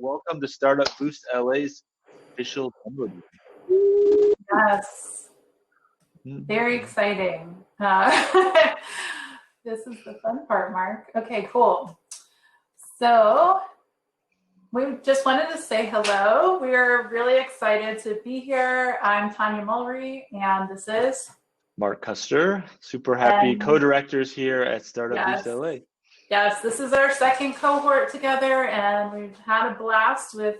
welcome to Startup Boost LA's official demo day. Yes, very exciting. This is the fun part, Mark. Okay, cool. So we just wanted to say hello. We're really excited to be here. I'm Tanya Mulry, and this is Mark Custer. Super happy co-directors here at Startup Boost LA. Yes, this is our second cohort together, and we've had a blast with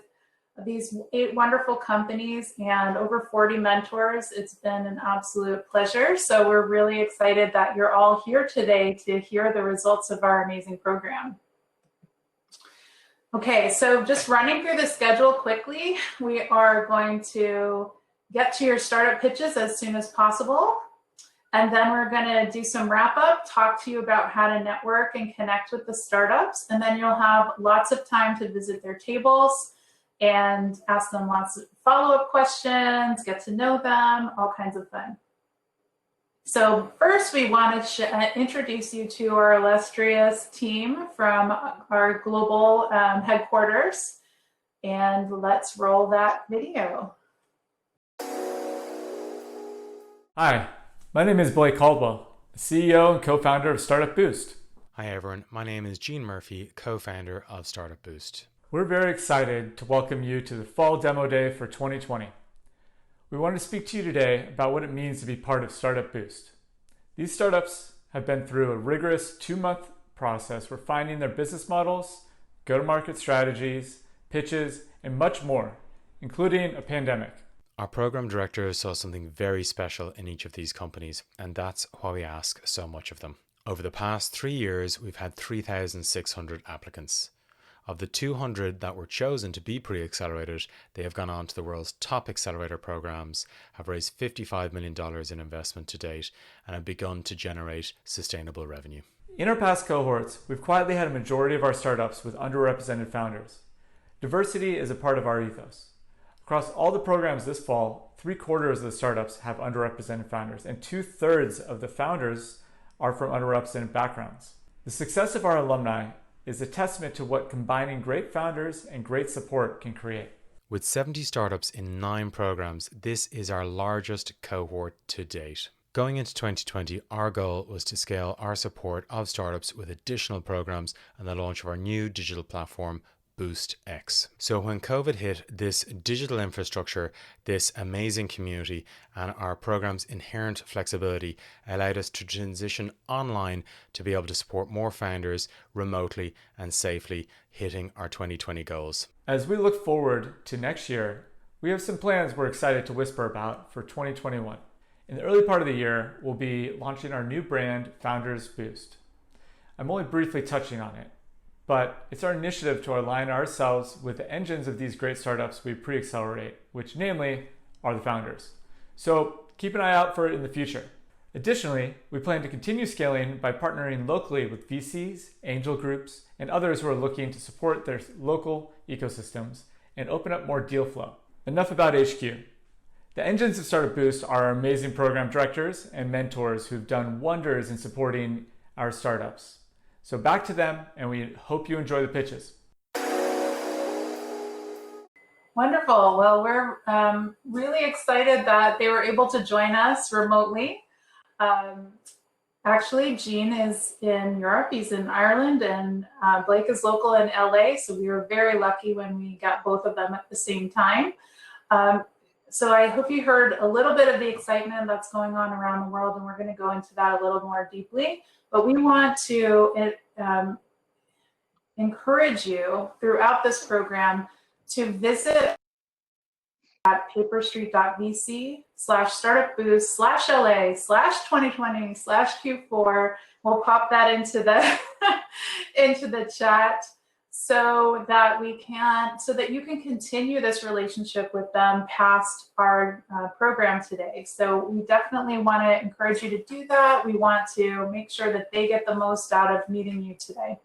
these 8 wonderful companies and over 40 mentors. It's been an absolute pleasure. So we're really excited that you're all here today to hear the results of our amazing program. Okay, so just running through the schedule quickly, we are going to get to your startup pitches as soon as possible. And then we're going to do some wrap up, talk to you about how to network and connect with the startups. And then you'll have lots of time to visit their tables and ask them lots of follow-up questions, get to know them, all kinds of fun. So first we want to introduce you to our illustrious team from our global headquarters. And let's roll that video. Hi. My name is Blake Caldwell, CEO and co-founder of Startup Boost. Hi everyone, my name is Gene Murphy, co-founder of Startup Boost. We're very excited to welcome you to the Fall Demo Day for 2020. We want to speak to you today about what it means to be part of Startup Boost. These startups have been through a rigorous 2-month process refining their business models, go-to-market strategies, pitches, and much more, including a pandemic. Our program directors saw something very special in each of these companies, and that's why we ask so much of them. Over the past 3 years, we've had 3,600 applicants. Of the 200 that were chosen to be pre-accelerated, they have gone on to the world's top accelerator programs, have raised $55 million in investment to date, and have begun to generate sustainable revenue. In our past cohorts, we've quietly had a majority of our startups with underrepresented founders. Diversity is a part of our ethos. Across all the programs this fall, 3/4 of the startups have underrepresented founders, and 2/3 of the founders are from underrepresented backgrounds. The success of our alumni is a testament to what combining great founders and great support can create. With 70 startups in 9 programs, this is our largest cohort to date. Going into 2020, our goal was to scale our support of startups with additional programs and the launch of our new digital platform, Boost X. So when COVID hit, this digital infrastructure, this amazing community, and our program's inherent flexibility allowed us to transition online to be able to support more founders remotely and safely, hitting our 2020 goals. As we look forward to next year, we have some plans we're excited to whisper about for 2021. In the early part of the year, we'll be launching our new brand, Founders Boost. I'm only briefly touching on it, but it's our initiative to align ourselves with the engines of these great startups we pre-accelerate, which namely are the founders. So keep an eye out for it in the future. Additionally, we plan to continue scaling by partnering locally with VCs, angel groups, and others who are looking to support their local ecosystems and open up more deal flow. Enough about HQ. The engines of Startup Boost are our amazing program directors and mentors who've done wonders in supporting our startups. So back to them, and we hope you enjoy the pitches. Wonderful. Well, we're really excited that they were able to join us remotely. Actually, Gene is in Europe, he's in Ireland, and Blake is local in LA, so we were very lucky when we got both of them at the same time. So I hope you heard a little bit of the excitement that's going on around the world, and we're going to go into that a little more deeply. But we want to encourage you throughout this program to visit at paperstreet.vc/startupboost/LA/2020/Q4. We'll pop that into the into the chat so that you can continue this relationship with them past our program today. So we definitely want to encourage you to do that. We want to make sure that they get the most out of meeting you today.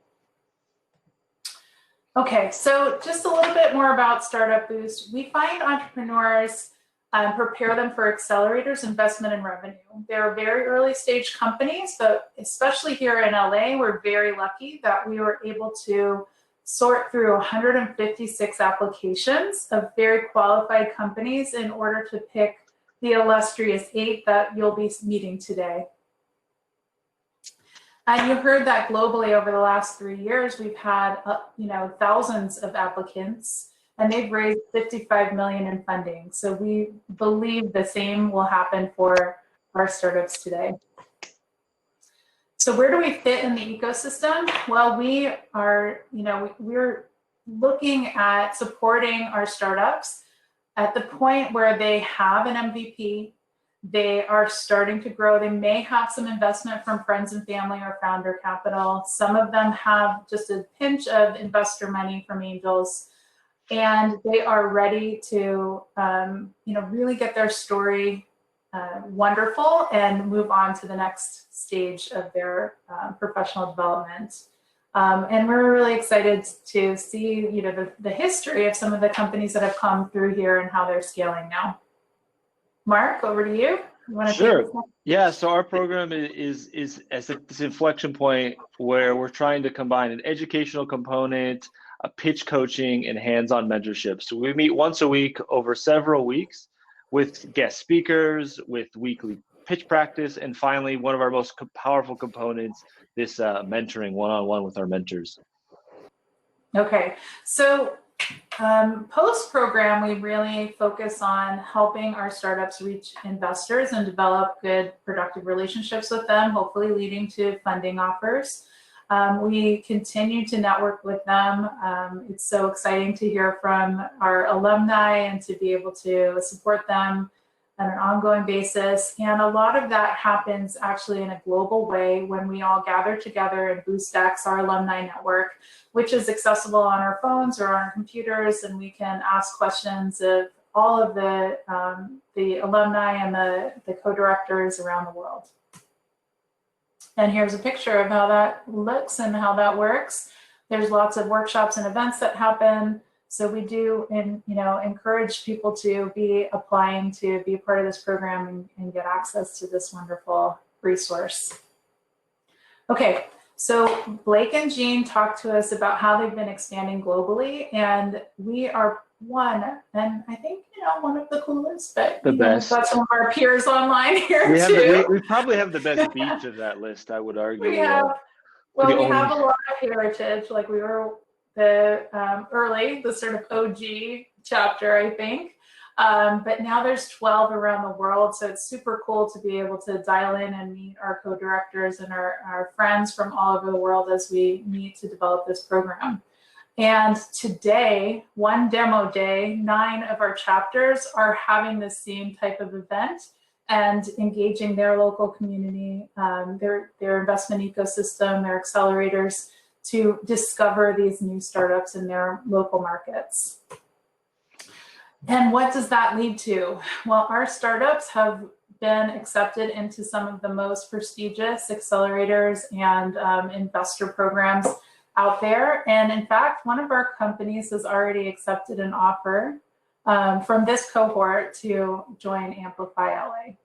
Okay, so just a little bit more about Startup Boost. We find entrepreneurs prepare them for accelerators, investment, and revenue. They're very early stage companies, but especially here in LA, we're very lucky that we were able to sort through 156 applications of very qualified companies in order to pick the illustrious 8 that you'll be meeting today. And you heard that globally over the last 3 years, we've had thousands of applicants, and they've raised 55 million in funding. So we believe the same will happen for our startups today. So where do we fit in the ecosystem? Well, we are, we're looking at supporting our startups at the point where they have an MVP, they are starting to grow. They may have some investment from friends and family or founder capital. Some of them have just a pinch of investor money from angels, and they are ready to, really get their story wonderful and move on to the next stage of their professional development. And we're really excited to see, the history of some of the companies that have come through here and how they're scaling now. Mark, over to you. Sure. Yeah, so our program is at this inflection point where we're trying to combine an educational component, a pitch coaching, and hands-on mentorship. So we meet once a week over several weeks with guest speakers, with weekly pitch practice, and finally, one of our most powerful components, this mentoring one-on-one with our mentors. Okay, so post-program, we really focus on helping our startups reach investors and develop good, productive relationships with them, hopefully leading to funding offers. We continue to network with them. It's so exciting to hear from our alumni and to be able to support them on an ongoing basis. And a lot of that happens actually in a global way when we all gather together in BoostX, our alumni network, which is accessible on our phones or on our computers, and we can ask questions of all of the alumni and the co-directors around the world. And here's a picture of how that looks and how that works. There's lots of workshops and events that happen. So we do, encourage people to be applying to be a part of this program and get access to this wonderful resource. Okay, so Blake and Jean talked to us about how they've been expanding globally, and we are one, and I think, one of the coolest, but the best. We've got some of our peers online here too. We probably have the best beach of that list, I would argue. We have a lot of heritage, like we were the sort of OG chapter, I think. But now there's 12 around the world, so it's super cool to be able to dial in and meet our co-directors and our friends from all over the world as we meet to develop this program. And today, one demo day, 9 of our chapters are having the same type of event and engaging their local community, their investment ecosystem, their accelerators, to discover these new startups in their local markets. And what does that lead to? Well, our startups have been accepted into some of the most prestigious accelerators and investor programs out there. And in fact, one of our companies has already accepted an offer from this cohort to join Amplify LA.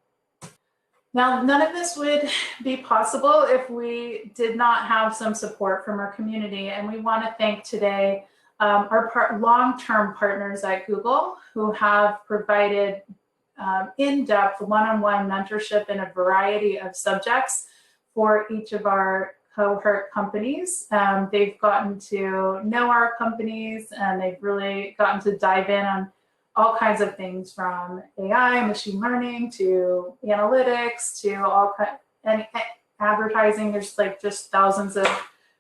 Now, none of this would be possible if we did not have some support from our community. And we want to thank today our long-term partners at Google, who have provided in-depth one-on-one mentorship in a variety of subjects for each of our cohort companies. They've gotten to know our companies, and they've really gotten to dive in on all kinds of things, from AI, machine learning, to analytics, to all kinds, and advertising. There's like just thousands of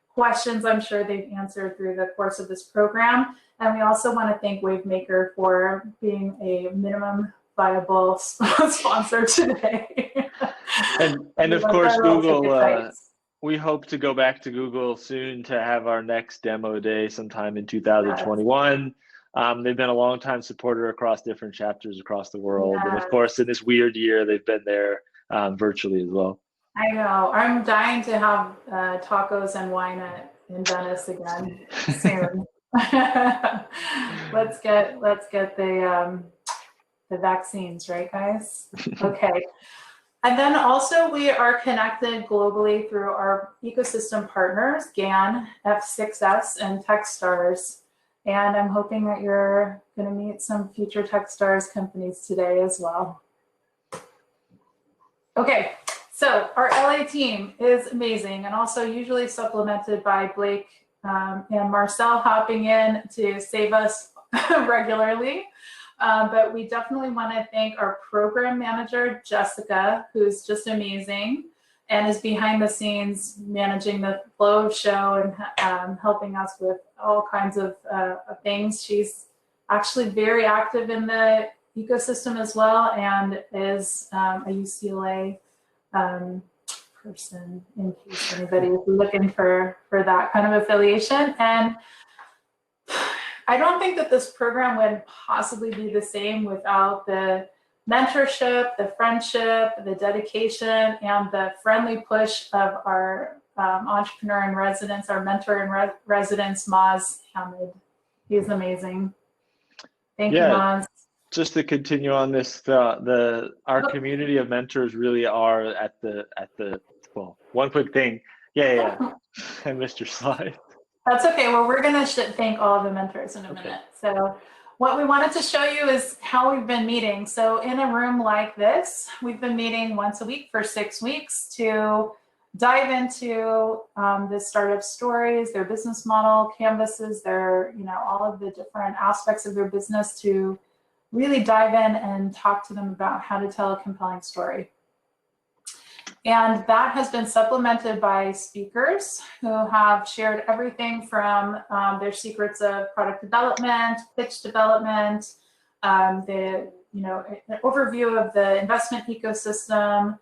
questions I'm sure they've answered through the course of this program. And we also want to thank Wavemaker for being a minimum viable sponsor today. and of course, Google, we hope to go back to Google soon to have our next demo day sometime in 2021. They've been a long-time supporter across different chapters across the world. Yes. And of course, in this weird year, they've been there virtually as well. I know. I'm dying to have tacos and wine in Venice again soon. Let's get the vaccines, right, guys? Okay. And then also we are connected globally through our ecosystem partners, GAN, F6S, and Techstars. And I'm hoping that you're going to meet some future Techstars companies today as well. Okay, so our LA team is amazing and also usually supplemented by Blake and Marcel hopping in to save us regularly. But we definitely want to thank our program manager, Jessica, who's just amazing and is behind the scenes managing the flow of show and helping us with all kinds of things. She's actually very active in the ecosystem as well and is a UCLA person in case anybody is looking for that kind of affiliation. And I don't think that this program would possibly be the same without the mentorship, the friendship, the dedication, and the friendly push of our entrepreneur in residence, our mentor in residence, Maz Hamid. He's amazing. Thank you, Maz. Just to continue on this, our community of mentors really are at the well, one quick thing. Yeah. I missed your slide. That's okay. Well, we're going to thank all of the mentors in a minute. So what we wanted to show you is how we've been meeting. So in a room like this, we've been meeting once a week for 6 weeks to dive into the startup stories, their business model, canvases, their, all of the different aspects of their business to really dive in and talk to them about how to tell a compelling story. And that has been supplemented by speakers who have shared everything from their secrets of product development, pitch development, an overview of the investment ecosystem,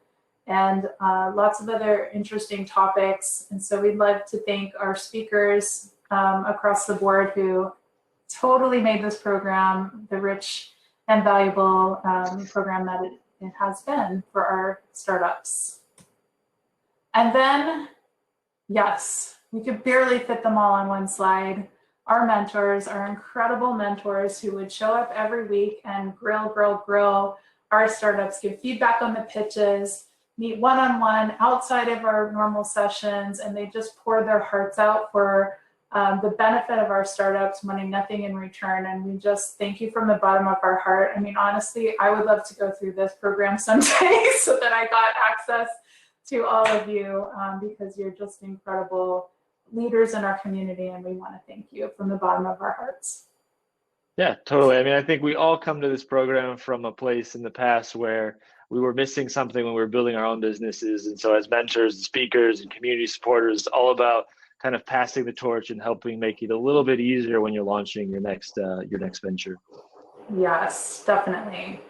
and lots of other interesting topics. And so we'd like to thank our speakers across the board who totally made this program the rich and valuable program that it has been for our startups. And then, yes, we could barely fit them all on one slide. Our mentors, our incredible mentors who would show up every week and grill our startups, give feedback on the pitches, meet one-on-one outside of our normal sessions, and they just pour their hearts out for the benefit of our startups, wanting nothing in return. And we just thank you from the bottom of our heart. I mean, honestly, I would love to go through this program someday so that I got access to all of you because you're just incredible leaders in our community, and we want to thank you from the bottom of our hearts. Yeah, totally. I mean, I think we all come to this program from a place in the past where we were missing something when we were building our own businesses. And so as mentors and speakers and community supporters, it's all about kind of passing the torch and helping make it a little bit easier when you're launching your next venture. Yes, definitely.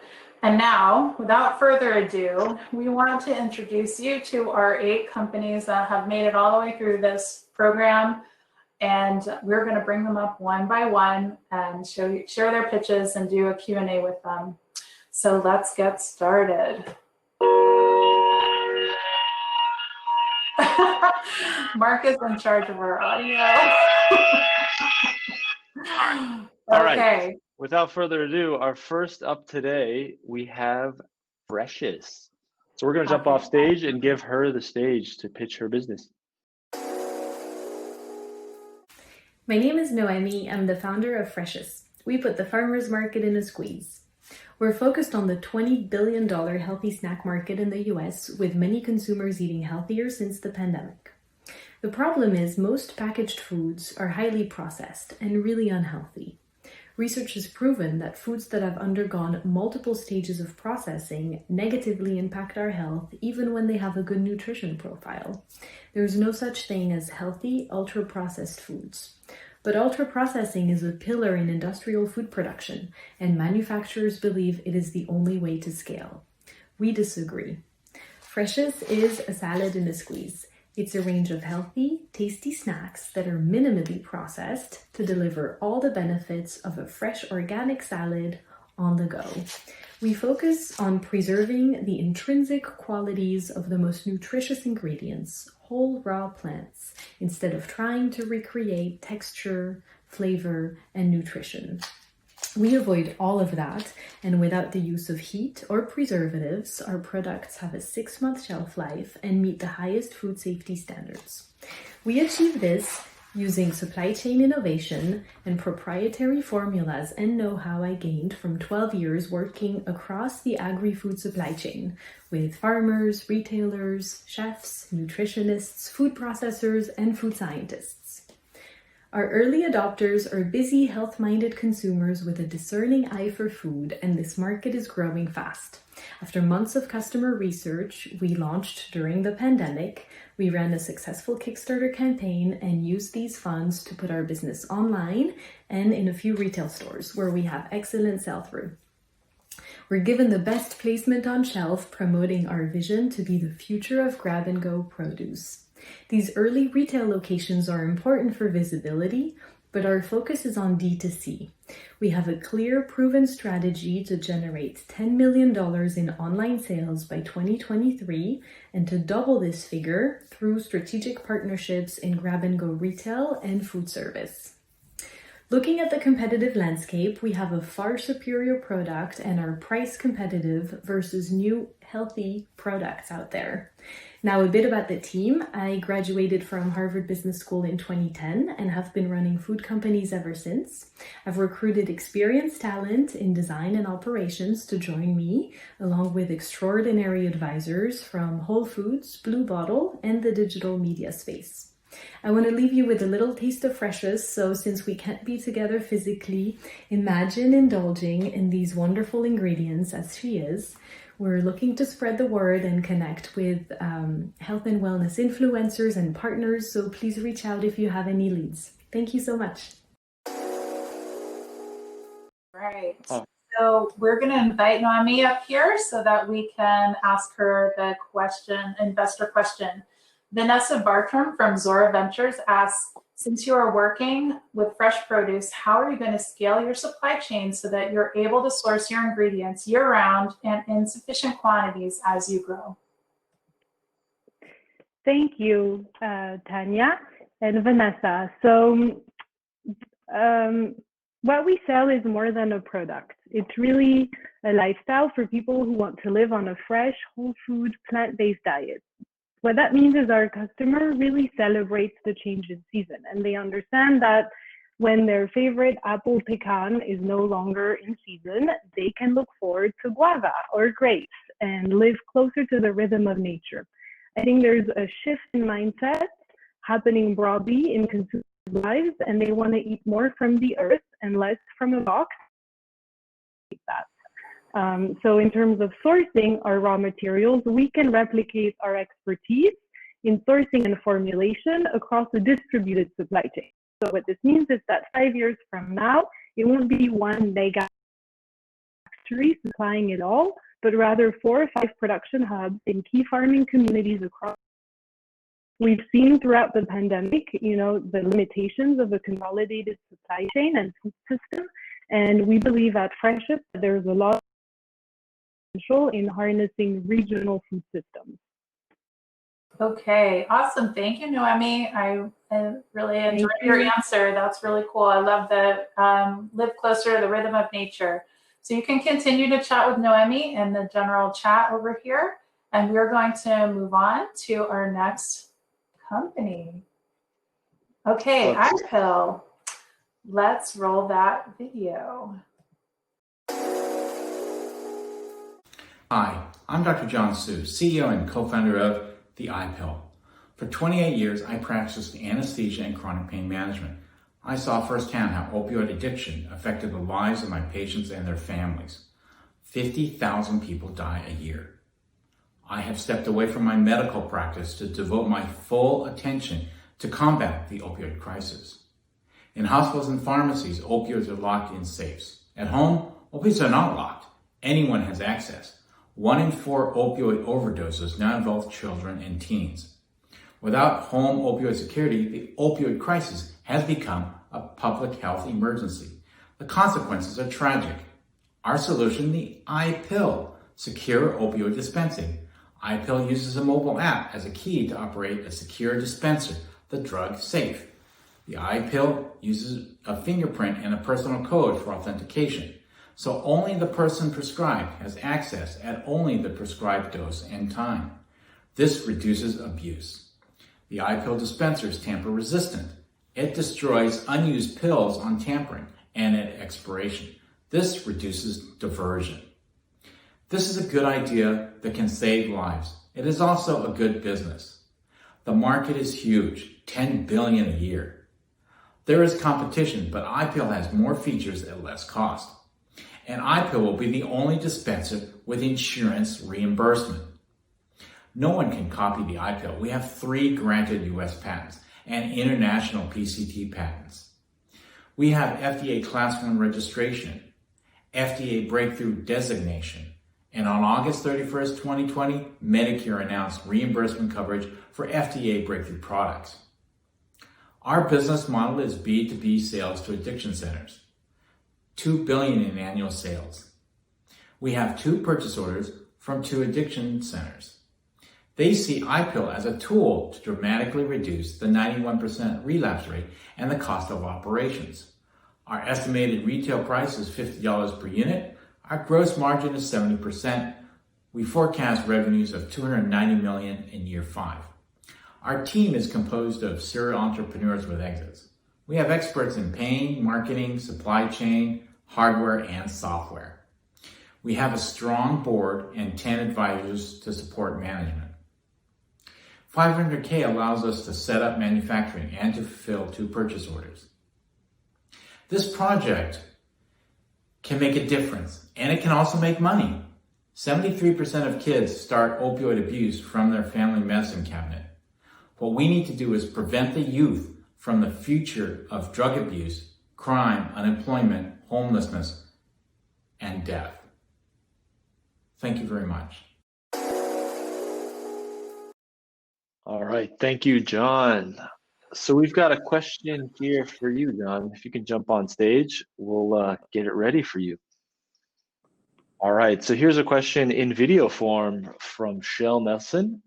And now, without further ado, we want to introduce you to our 8 companies that have made it all the way through this program. And we're going to bring them up one by one and share their pitches and do a Q&A with them. So let's get started. Mark is in charge of our audio. All right. Okay. Without further ado, our first up today, we have Precious. So we're going to jump off stage and give her the stage to pitch her business. My name is Noemi. I'm the founder of Precious. We put the farmer's market in a squeeze. We're focused on the $20 billion healthy snack market in the US, with many consumers eating healthier since the pandemic. The problem is most packaged foods are highly processed and really unhealthy. Research has proven that foods that have undergone multiple stages of processing negatively impact our health even when they have a good nutrition profile. There's no such thing as healthy, ultra-processed foods. But ultra-processing is a pillar in industrial food production, and manufacturers believe it is the only way to scale. We disagree. Precious is a salad in a squeeze. It's a range of healthy, tasty snacks that are minimally processed to deliver all the benefits of a fresh organic salad on the go. We focus on preserving the intrinsic qualities of the most nutritious ingredients, whole raw plants, instead of trying to recreate texture, flavor, and nutrition. We avoid all of that, and without the use of heat or preservatives, our products have a 6-month shelf life and meet the highest food safety standards. We achieve this using supply chain innovation and proprietary formulas and know-how I gained from 12 years working across the agri-food supply chain with farmers, retailers, chefs, nutritionists, food processors, and food scientists. Our early adopters are busy, health-minded consumers with a discerning eye for food, and this market is growing fast. After months of customer research, we launched during the pandemic. We ran a successful Kickstarter campaign and used these funds to put our business online and in a few retail stores where we have excellent sell-through. We're given the best placement on shelf, promoting our vision to be the future of grab-and-go produce. These early retail locations are important for visibility, but our focus is on D2C. We have a clear, proven strategy to generate $10 million in online sales by 2023 and to double this figure through strategic partnerships in grab-and-go retail and food service. Looking at the competitive landscape, we have a far superior product and are price competitive versus new, healthy products out there. Now, a bit about the team. I graduated from Harvard Business School in 2010 and have been running food companies ever since. I've recruited experienced talent in design and operations to join me, along with extraordinary advisors from Whole Foods, Blue Bottle, and the digital media space. I want to leave you with a little taste of Fresh's, so since we can't be together physically, imagine indulging in these wonderful ingredients as she is. We're looking to spread the word and connect with health and wellness influencers and partners, so please reach out if you have any leads. Thank you so much. Right. So we're going to invite Noemi up here so that we can ask her the investor question. Vanessa Bartram from Zora Ventures asks, since you are working with fresh produce, how are you going to scale your supply chain so that you're able to source your ingredients year-round and in sufficient quantities as you grow? Thank you, Tanya and Vanessa. So what we sell is more than a product. It's really a lifestyle for people who want to live on a fresh, whole food, plant-based diet. What that means is our customer really celebrates the change in season, and they understand that when their favorite apple pecan is no longer in season, they can look forward to guava or grapes and live closer to the rhythm of nature. I think there's a shift in mindset happening broadly in consumers' lives, and they want to eat more from the earth and less from a box. So in terms of sourcing our raw materials, we can replicate our expertise in sourcing and formulation across a distributed supply chain. So what this means is that 5 years from now, it won't be one mega factory supplying it all, but rather 4 or 5 production hubs in key farming communities across. We've seen throughout the pandemic, the limitations of a consolidated supply chain and food system, and we believe at Fresh's there's a lot in harnessing regional food systems. Okay, awesome. Thank you, Noemi. I really enjoyed your answer. That's really cool. I love the live closer to the rhythm of nature. So you can continue to chat with Noemi in the general chat over here, and we're going to move on to our next company. Okay, iPill. Let's roll that video. Hi, I'm Dr. John Su, CEO and co-founder of The iPill. For 28 years, I practiced anesthesia and chronic pain management. I saw firsthand how opioid addiction affected the lives of my patients and their families. 50,000 people die a year. I have stepped away from my medical practice to devote my full attention to combat the opioid crisis. In hospitals and pharmacies, opioids are locked in safes. At home, opioids are not locked. Anyone has access. 1 in 4 opioid overdoses now involve children and teens. Without home opioid security, the opioid crisis has become a public health emergency. The consequences are tragic. Our solution, the iPill, secure opioid dispensing. iPill uses a mobile app as a key to operate a secure dispenser, the drug safe. The iPill uses a fingerprint and a personal code for authentication, so only the person prescribed has access at only the prescribed dose and time. This reduces abuse. The iPill dispenser is tamper resistant. It destroys unused pills on tampering and at expiration. This reduces diversion. This is a good idea that can save lives. It is also a good business. The market is huge, $10 billion a year. There is competition, but iPill has more features at less cost. And iPill will be the only dispenser with insurance reimbursement. No one can copy the iPill. We have 3 granted US patents and international PCT patents. We have FDA Class 1 registration, FDA Breakthrough Designation, and on August 31st, 2020, Medicare announced reimbursement coverage for FDA breakthrough products. Our business model is B2B sales to addiction centers, $2 billion in annual sales. We have 2 purchase orders from 2 addiction centers. They see iPill as a tool to dramatically reduce the 91% relapse rate and the cost of operations. Our estimated retail price is $50 per unit. Our gross margin is 70%. We forecast revenues of $290 million in year 5. Our team is composed of serial entrepreneurs with exits. We have experts in pain, marketing, supply chain, hardware, and software. We have a strong board and 10 advisors to support management. $500K allows us to set up manufacturing and to fulfill 2 purchase orders. This project can make a difference, and it can also make money. 73% of kids start opioid abuse from their family medicine cabinet. What we need to do is prevent the youth from the future of drug abuse, crime, unemployment, homelessness, and death. Thank you very much. All right, thank you, John. So we've got a question here for you, John. If you can jump on stage, we'll get it ready for you. All right, so here's a question in video form from Shell Nelson.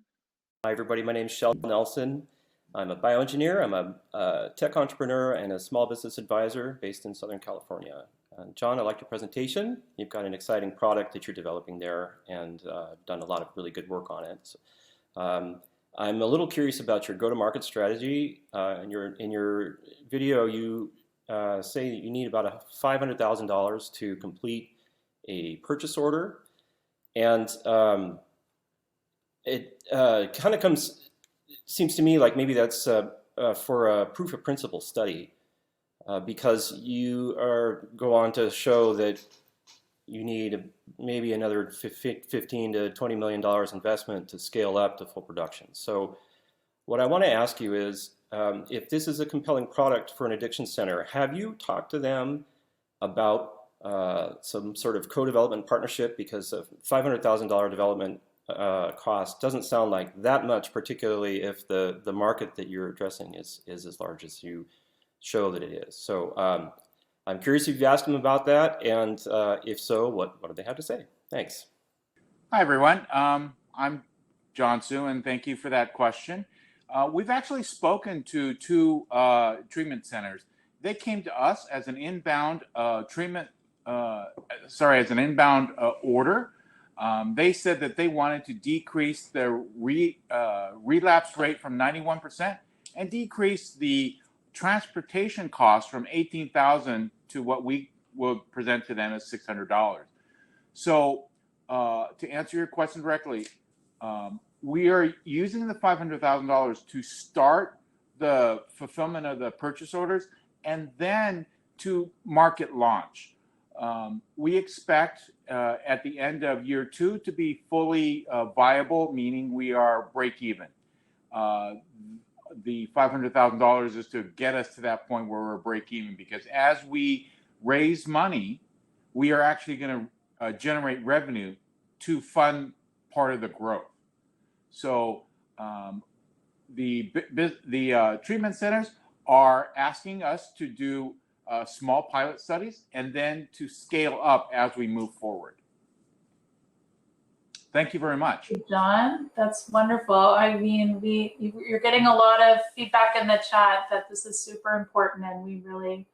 Hi, everybody. My name is Shell Nelson. I'm a bioengineer. I'm a tech entrepreneur and a small business advisor based in Southern California. John, I liked your presentation. You've got an exciting product that you're developing there and done a lot of really good work on it. So, I'm a little curious about your go-to-market strategy. In your video, you say that you need about $500,000 to complete a purchase order, and it kind of seems to me like maybe that's for a proof of principle study, because you go on to show that you need maybe another $15 to $20 million investment to scale up to full production. So what I want to ask you is, if this is a compelling product for an addiction center, have you talked to them about some sort of co-development partnership? Because a $500,000 development cost doesn't sound like that much, particularly if the market that you're addressing is as large as you show that it is. So I'm curious if you've asked them about that, and if so, what do they have to say? Thanks. Hi, everyone. I'm John Su, and thank you for that question. We've actually spoken to 2 treatment centers. They came to us as an inbound order. They said that they wanted to decrease their relapse rate from 91% and decrease the transportation costs from $18,000 to what we will present to them as $600. So to answer your question directly, we are using the $500,000 to start the fulfillment of the purchase orders and then to market launch. We expect at the end of year 2 to be fully viable, meaning we are break even. The $500,000 is to get us to that point where we're break even, because as we raise money, we are actually going to generate revenue to fund part of the growth. So the treatment centers are asking us to do small pilot studies and then to scale up as we move forward. Thank you very much. John, that's wonderful. I mean, you're getting a lot of feedback in the chat that this is super important, and we really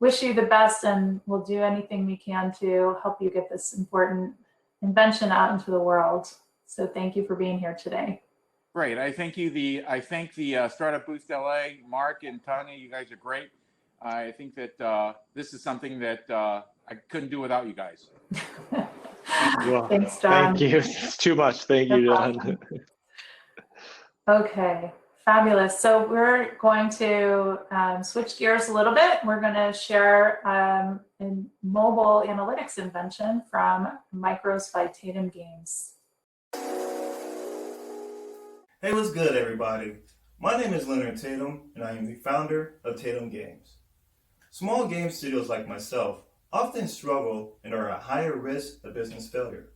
wish you the best, and we'll do anything we can to help you get this important invention out into the world. So thank you for being here today. Great. I thank the Startup Boost LA, Mark and Tanya. You guys are great. I think that this is something that I couldn't do without you guys. Well, Thanks, John. thank you. It's too much. Thank you, John. Awesome. Okay, fabulous. So we're going to switch gears a little bit. We're going to share a mobile analytics invention from Micros by Tatum Games. Hey, what's good, everybody? My name is Leonard Tatum, and I am the founder of Tatum Games. Small game studios like myself often struggle and are at higher risk of business failure.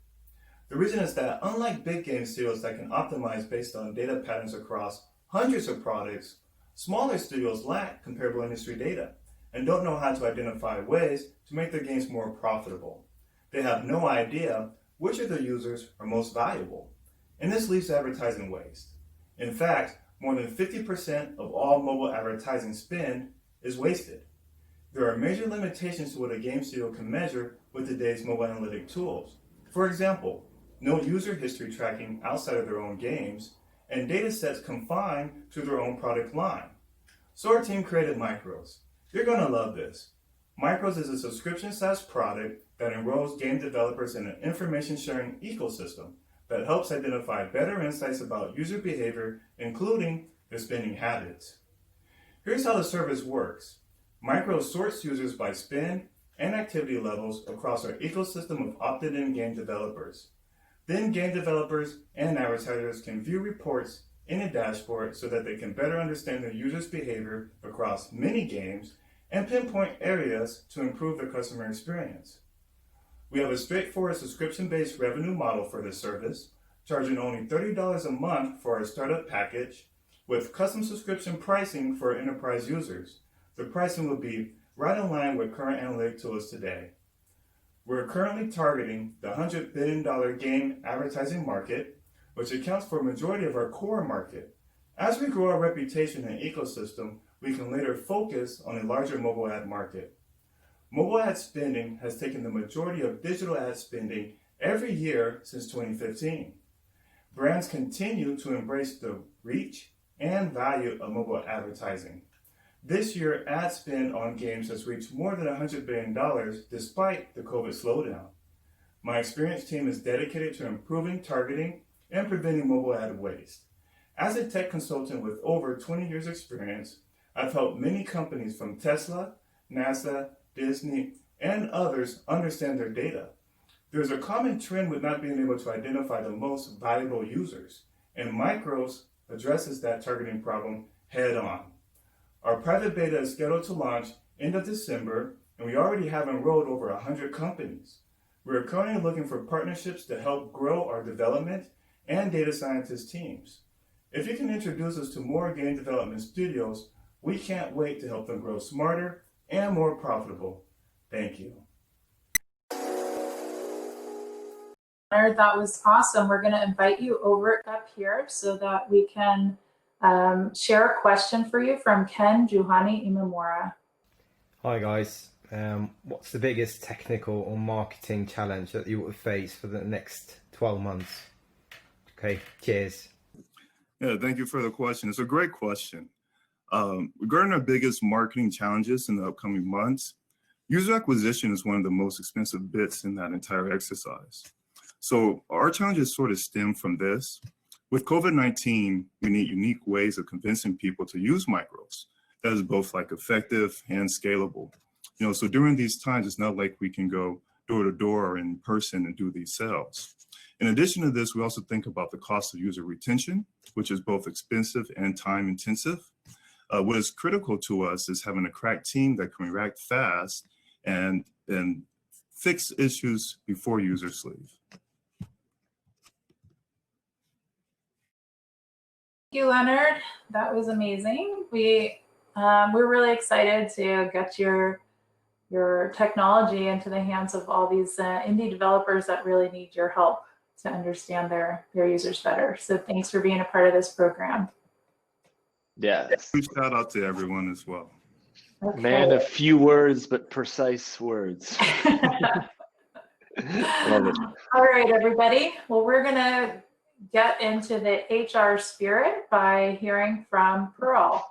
The reason is that unlike big game studios that can optimize based on data patterns across hundreds of products, smaller studios lack comparable industry data and don't know how to identify ways to make their games more profitable. They have no idea which of their users are most valuable, and this leads to advertising waste. In fact, more than 50% of all mobile advertising spend is wasted. There are major limitations to what a game studio can measure with today's mobile analytic tools. For example, no user history tracking outside of their own games, and data sets confined to their own product line. So our team created Micros. You're going to love this. Micros is a subscription SaaS product that enrolls game developers in an information sharing ecosystem that helps identify better insights about user behavior, including their spending habits. Here's how the service works. Micros sorts users by spend and activity levels across our ecosystem of opted-in game developers. Then game developers and advertisers can view reports in a dashboard so that they can better understand their users' behavior across many games and pinpoint areas to improve their customer experience. We have a straightforward subscription-based revenue model for this service, charging only $30 a month for our startup package, with custom subscription pricing for enterprise users. The pricing will be right in line with current analytic tools today. We're currently targeting the $100 billion game advertising market, which accounts for a majority of our core market. As we grow our reputation and ecosystem, we can later focus on a larger mobile ad market. Mobile ad spending has taken the majority of digital ad spending every year since 2015. Brands continue to embrace the reach and value of mobile advertising. This year, ad spend on games has reached more than $100 billion despite the COVID slowdown. My experienced team is dedicated to improving targeting and preventing mobile ad waste. As a tech consultant with over 20 years experience, I've helped many companies from Tesla, NASA, Disney, and others understand their data. There's a common trend with not being able to identify the most valuable users, and Micros addresses that targeting problem head on. Our private beta is scheduled to launch end of December, and we already have enrolled over 100 companies. We're currently looking for partnerships to help grow our development and data scientist teams. If you can introduce us to more game development studios, we can't wait to help them grow smarter and more profitable. Thank you. That was awesome. We're going to invite you over up here so that we can share a question for you from Ken Juhani Imamura. Hi guys, what's the biggest technical or marketing challenge that you will face for the next 12 months? Okay, cheers. Yeah, thank you for the question. It's a great question. Regarding our biggest marketing challenges in the upcoming months, user acquisition is one of the most expensive bits in that entire exercise. So our challenges sort of stem from this. With COVID-19, we need unique ways of convincing people to use Micros that is both like effective and scalable. So during these times, it's not like we can go door to door or in person and do these sales. In addition to this, we also think about the cost of user retention, which is both expensive and time intensive. What is critical to us is having a crack team that can react fast and fix issues before users leave. Thank you, Leonard. That was amazing. We're really excited to get your technology into the hands of all these indie developers that really need your help. to understand their users better. So thanks for being a part of this program. Yes. Huge shout out to everyone as well. Okay. Man of few words, but precise words. Love it. All right, everybody. Well, we're going to get into the HR spirit by hearing from Pearl.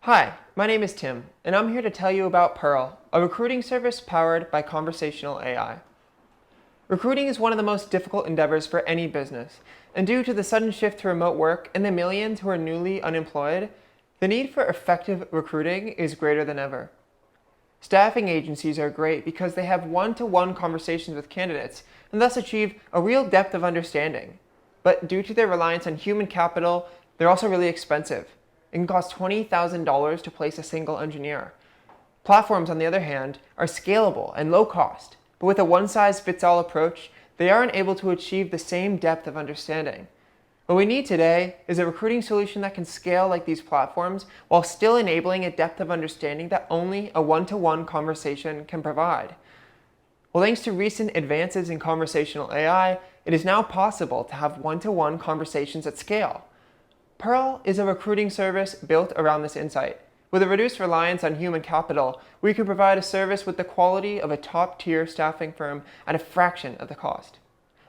Hi, my name is Tim, and I'm here to tell you about Pearl, a recruiting service powered by conversational AI. Recruiting is one of the most difficult endeavors for any business, and due to the sudden shift to remote work and the millions who are newly unemployed, the need for effective recruiting is greater than ever. Staffing agencies are great because they have one-to-one conversations with candidates and thus achieve a real depth of understanding. But due to their reliance on human capital, they're also really expensive. It can cost $20,000 to place a single engineer. Platforms, on the other hand, are scalable and low cost, but with a one-size-fits-all approach, they aren't able to achieve the same depth of understanding. What we need today is a recruiting solution that can scale like these platforms while still enabling a depth of understanding that only a one-to-one conversation can provide. Well, thanks to recent advances in conversational AI, it is now possible to have one-to-one conversations at scale. Pearl is a recruiting service built around this insight. With a reduced reliance on human capital, we can provide a service with the quality of a top-tier staffing firm at a fraction of the cost.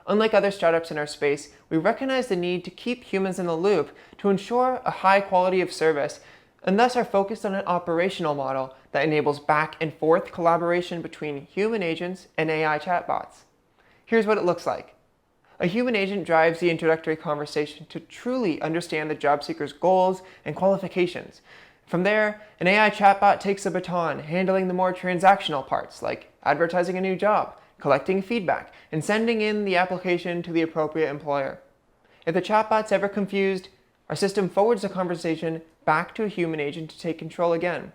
Unlike other startups in our space, we recognize the need to keep humans in the loop to ensure a high quality of service, and thus are focused on an operational model that enables back and forth collaboration between human agents and AI chatbots. Here's what it looks like. A human agent drives the introductory conversation to truly understand the job seeker's goals and qualifications. From there, an AI chatbot takes the baton, handling the more transactional parts like advertising a new job, collecting feedback, and sending in the application to the appropriate employer. If the chatbot's ever confused, our system forwards the conversation back to a human agent to take control again.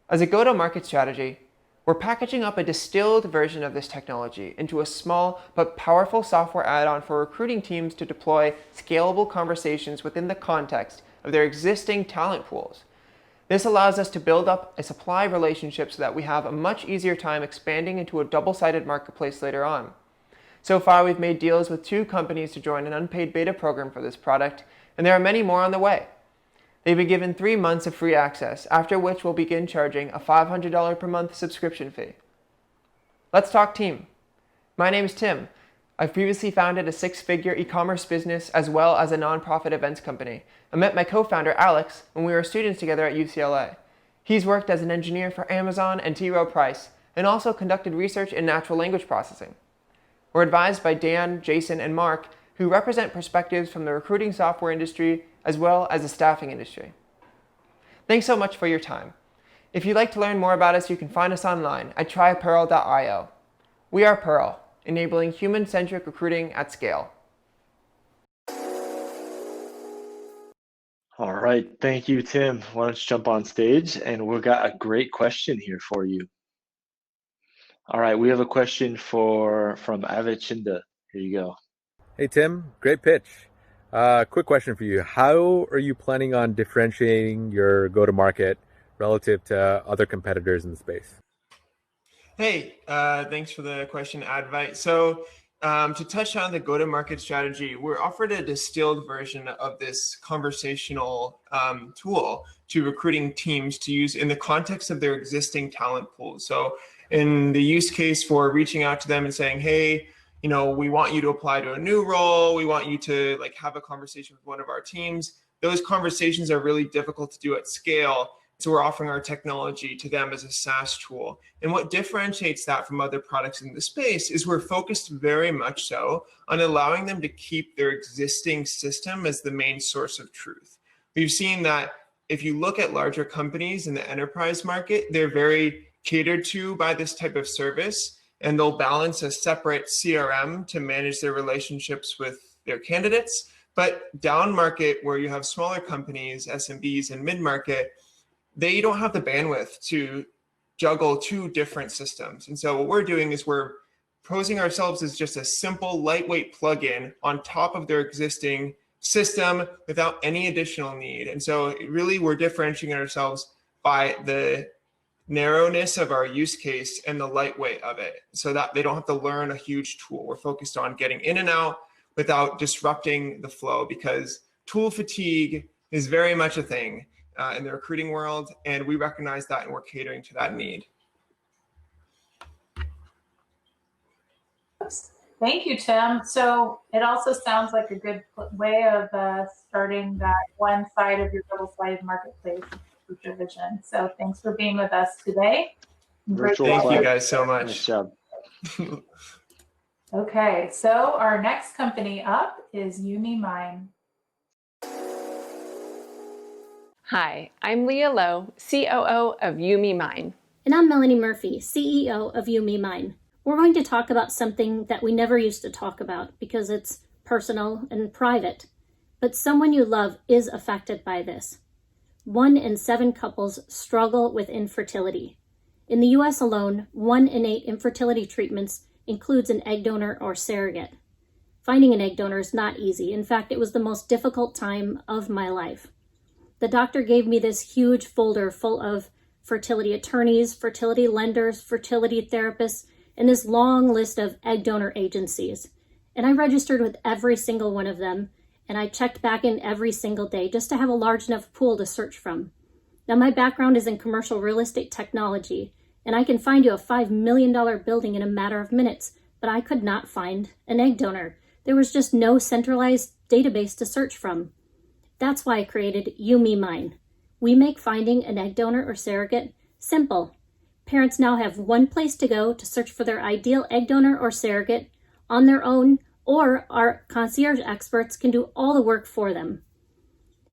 As a go-to-market strategy, we're packaging up a distilled version of this technology into a small but powerful software add-on for recruiting teams to deploy scalable conversations within the context of their existing talent pools. This allows us to build up a supply relationship so that we have a much easier time expanding into a double-sided marketplace later on. So far, we've made deals with 2 companies to join an unpaid beta program for this product, and there are many more on the way. They've been given 3 months of free access, after which we'll begin charging a $500 per month subscription fee. Let's talk team. My name is Tim. I've previously founded a 6-figure e-commerce business as well as a nonprofit events company. I met my co-founder Alex when we were students together at UCLA. He's worked as an engineer for Amazon and T. Rowe Price, and also conducted research in natural language processing. We're advised by Dan, Jason, and Mark, who represent perspectives from the recruiting software industry as well as the staffing industry. Thanks so much for your time. If you'd like to learn more about us, you can find us online at trypearl.io. We are Pearl, enabling human-centric recruiting at scale. All right, thank you, Tim. Why don't you jump on stage, and we've got a great question here for you. All right, we have a question from Avichinda. Here you go. Hey, Tim, great pitch. Quick question for you. How are you planning on differentiating your go-to-market relative to other competitors in the space? Hey, thanks for the question, Advite. So to touch on the go-to-market strategy, we're offered a distilled version of this conversational tool to recruiting teams to use in the context of their existing talent pool. So in the use case for reaching out to them and saying, hey, you know, we want you to apply to a new role. We want you to have a conversation with one of our teams. Those conversations are really difficult to do at scale. So we're offering our technology to them as a SaaS tool. And what differentiates that from other products in the space is we're focused very much so on allowing them to keep their existing system as the main source of truth. We've seen that if you look at larger companies in the enterprise market, they're very catered to by this type of service, and they'll balance a separate CRM to manage their relationships with their candidates. But down market, where you have smaller companies, SMBs and mid-market, they don't have the bandwidth to juggle 2 different systems. And so what we're doing is we're posing ourselves as just a simple, lightweight plugin on top of their existing system without any additional need. And so really we're differentiating ourselves by the narrowness of our use case and the lightweight of it, so that they don't have to learn a huge tool. We're focused on getting in and out without disrupting the flow, because tool fatigue is very much a thing in the recruiting world, and we recognize that and we're catering to that need. Thank you, Tim. So it also sounds like a good way of starting that one side of your double-sided marketplace future vision. So thanks for being with us today. Thank you guys so much. Nice job. Okay, so our next company up is UmiMine. Hi, I'm Leah Lowe, COO of UmiMine. And I'm Melanie Murphy, CEO of UmiMine. We're going to talk about something that we never used to talk about because it's personal and private. But someone you love is affected by this. 1 in 7 couples struggle with infertility. In the US alone, 1 in 8 infertility treatments includes an egg donor or surrogate. Finding an egg donor is not easy. In fact, it was the most difficult time of my life. The doctor gave me this huge folder full of fertility attorneys, fertility lenders, fertility therapists, and this long list of egg donor agencies. And I registered with every single one of them, and I checked back in every single day just to have a large enough pool to search from. Now, my background is in commercial real estate technology, and I can find you a $5 million building in a matter of minutes, but I could not find an egg donor. There was just no centralized database to search from. That's why I created UmiMine. We make finding an egg donor or surrogate simple. Parents now have one place to go to search for their ideal egg donor or surrogate on their own, or our concierge experts can do all the work for them.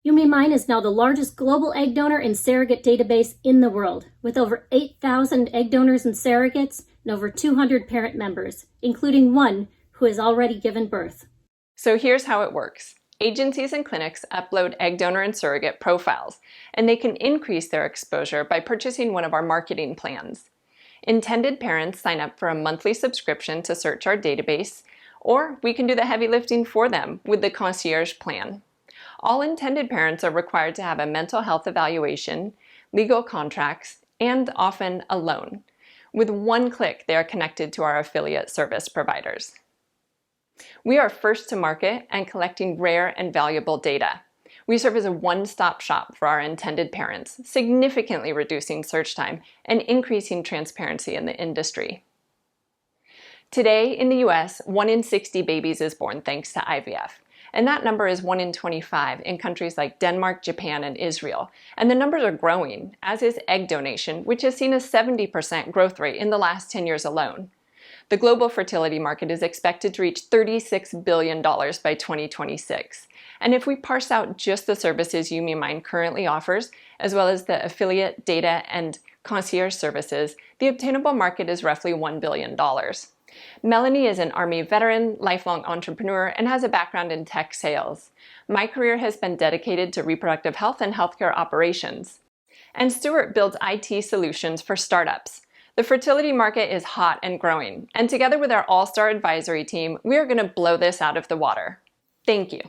UmiMine is now the largest global egg donor and surrogate database in the world, with over 8,000 egg donors and surrogates and over 200 parent members, including one who has already given birth. So here's how it works. Agencies and clinics upload egg donor and surrogate profiles, and they can increase their exposure by purchasing one of our marketing plans. Intended parents sign up for a monthly subscription to search our database, or we can do the heavy lifting for them with the concierge plan. All intended parents are required to have a mental health evaluation, legal contracts, and often a loan. With one click, they are connected to our affiliate service providers. We are first to market and collecting rare and valuable data. We serve as a one-stop shop for our intended parents, significantly reducing search time and increasing transparency in the industry. Today in the US, 1 in 60 babies is born thanks to IVF, and that number is 1 in 25 in countries like Denmark, Japan, and Israel. And the numbers are growing, as is egg donation, which has seen a 70% growth rate in the last 10 years alone. The global fertility market is expected to reach $36 billion by 2026. And if we parse out just the services UmiMine currently offers, as well as the affiliate, data, and concierge services, the obtainable market is roughly $1 billion. Melanie is an Army veteran, lifelong entrepreneur, and has a background in tech sales. My career has been dedicated to reproductive health and healthcare operations. And Stuart builds IT solutions for startups. The fertility market is hot and growing, and together with our all-star advisory team, we are going to blow this out of the water. Thank you.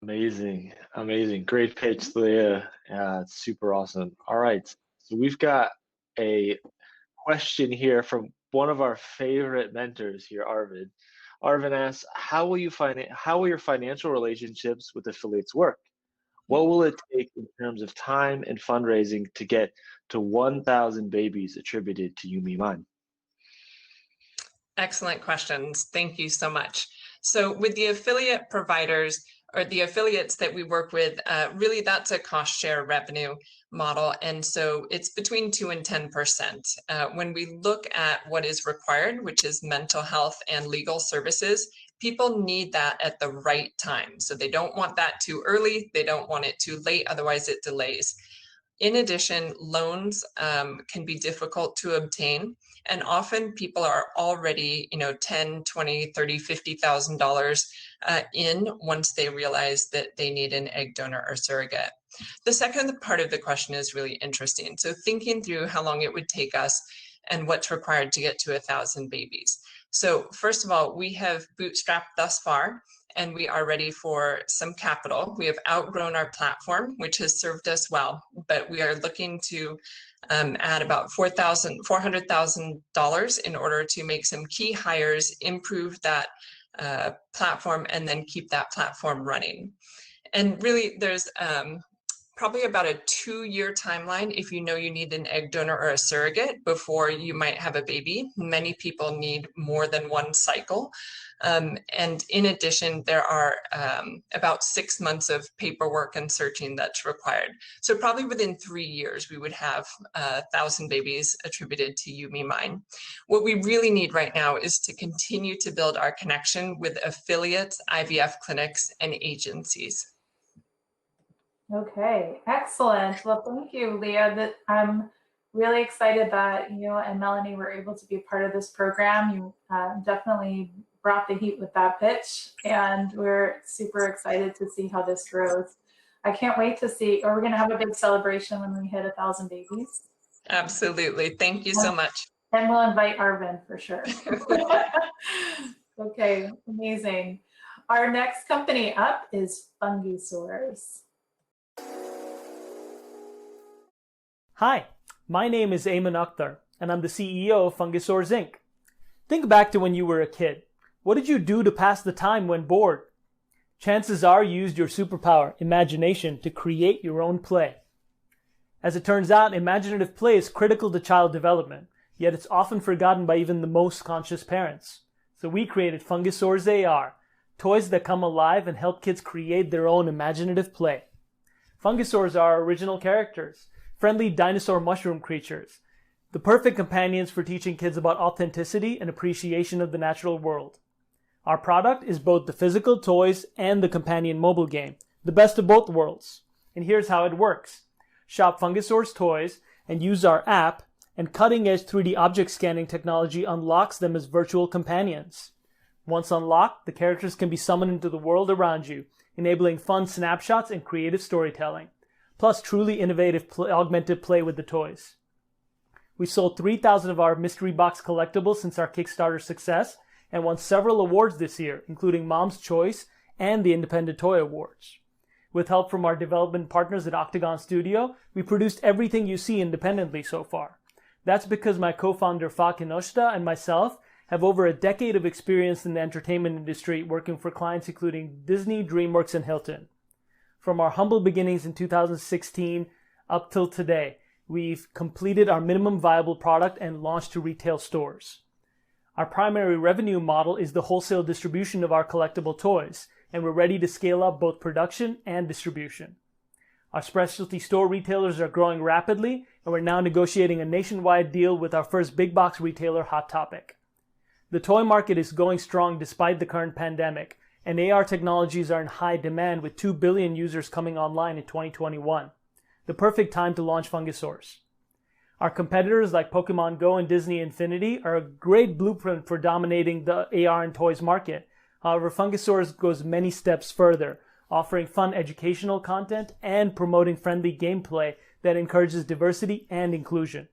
Amazing, amazing. Great pitch, Leah. It's super awesome. All right, so we've got a question here from one of our favorite mentors here, Arvid. Arvid asks, how will your financial relationships with affiliates work? What will it take in terms of time and fundraising to get to 1,000 babies attributed to UmiMine? Excellent questions. Thank you so much. So with the affiliate providers or the affiliates that we work with, really that's a cost share revenue model. And so it's between 2 and 10%. When we look at what is required, which is mental health and legal services, people need that at the right time. So they don't want that too early. They don't want it too late. Otherwise it delays. In addition, loans can be difficult to obtain. And often people are already, $10, $20, $30, $50,000 in once they realize that they need an egg donor or surrogate. The second part of the question is really interesting. So thinking through how long it would take us and what's required to get to 1,000 babies. So first of all, we have bootstrapped thus far, and we are ready for some capital. We have outgrown our platform, which has served us well, but we are looking to add about $400,000 in order to make some key hires, improve that platform, and then keep that platform running. And really, there's probably about a 2-year timeline if you know you need an egg donor or a surrogate before you might have a baby. Many people need more than one cycle. And in addition, there are about 6 months of paperwork and searching that's required. So probably within 3 years, we would have 1,000 babies attributed to You, Me, Mine. What we really need right now is to continue to build our connection with affiliates, IVF clinics, and agencies. Okay, excellent. Well, thank you, Leah. I'm really excited that you and Melanie were able to be part of this program. You definitely brought the heat with that pitch, and we're super excited to see how this grows. I can't wait to see, are we going to have a big celebration when we hit 1,000 babies? Absolutely. Thank you so much. And we'll invite Arvind for sure. Okay, amazing. Our next company up is Fungisaurs. Hi, my name is Ayman Akhtar, and I'm the CEO of Fungisaurs Inc. Think back to when you were a kid. What did you do to pass the time when bored? Chances are you used your superpower, imagination, to create your own play. As it turns out, imaginative play is critical to child development, yet it's often forgotten by even the most conscious parents. So we created Fungisaurs AR, toys that come alive and help kids create their own imaginative play. Fungisaurs are original characters, friendly dinosaur mushroom creatures, the perfect companions for teaching kids about authenticity and appreciation of the natural world. Our product is both the physical toys and the companion mobile game, the best of both worlds. And here's how it works. Shop Fungisaurs toys and use our app, and cutting-edge 3D object scanning technology unlocks them as virtual companions. Once unlocked, the characters can be summoned into the world around you, enabling fun snapshots and creative storytelling, plus truly innovative augmented play with the toys. We sold 3,000 of our mystery box collectibles since our Kickstarter success and won several awards this year, including Mom's Choice and the Independent Toy Awards. With help from our development partners at Octagon Studio, we produced everything you see independently so far. That's because my co-founder Fa Kinoshita and myself have over a decade of experience in the entertainment industry working for clients including Disney, DreamWorks, and Hilton. From our humble beginnings in 2016 up till today, we've completed our minimum viable product and launched to retail stores. Our primary revenue model is the wholesale distribution of our collectible toys, and we're ready to scale up both production and distribution. Our specialty store retailers are growing rapidly, and we're now negotiating a nationwide deal with our first big box retailer, Hot Topic. The toy market is going strong despite the current pandemic, and AR technologies are in high demand with 2 billion users coming online in 2021. The perfect time to launch Fungisaurs. Our competitors like Pokemon Go and Disney Infinity are a great blueprint for dominating the AR and toys market. However, Fungisaurs goes many steps further, offering fun educational content and promoting friendly gameplay that encourages diversity and inclusion.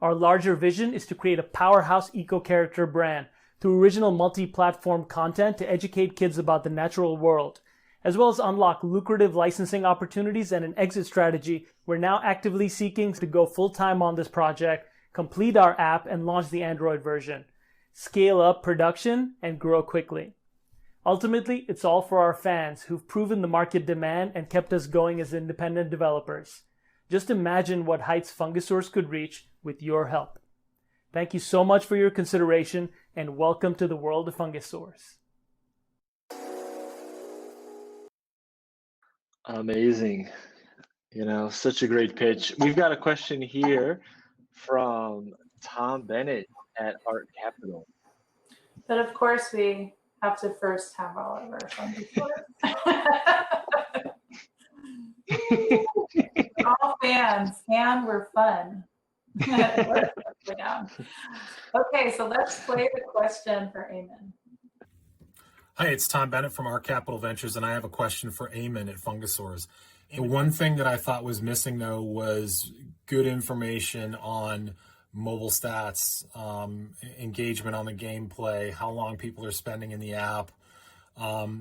Our larger vision is to create a powerhouse eco-character brand through original multi-platform content to educate kids about the natural world, as well as unlock lucrative licensing opportunities and an exit strategy. We're now actively seeking to go full-time on this project, complete our app, and launch the Android version, scale up production, and grow quickly. Ultimately, it's all for our fans who've proven the market demand and kept us going as independent developers. Just imagine what heights Fungisaurs could reach with your help. Thank you so much for your consideration, and welcome to the world of Fungisaurs. Amazing. Such a great pitch. We've got a question here from Tom Bennett at Art Capital. But of course, we have to first have all of our Fungisaurs. All fans, and we're fun. Okay, so let's play the question for Eamon. Hi, it's Tom Bennett from Art Capital Ventures, and I have a question for Eamon at Fungisaurs. And one thing that I thought was missing, though, was good information on mobile stats, engagement on the gameplay, how long people are spending in the app,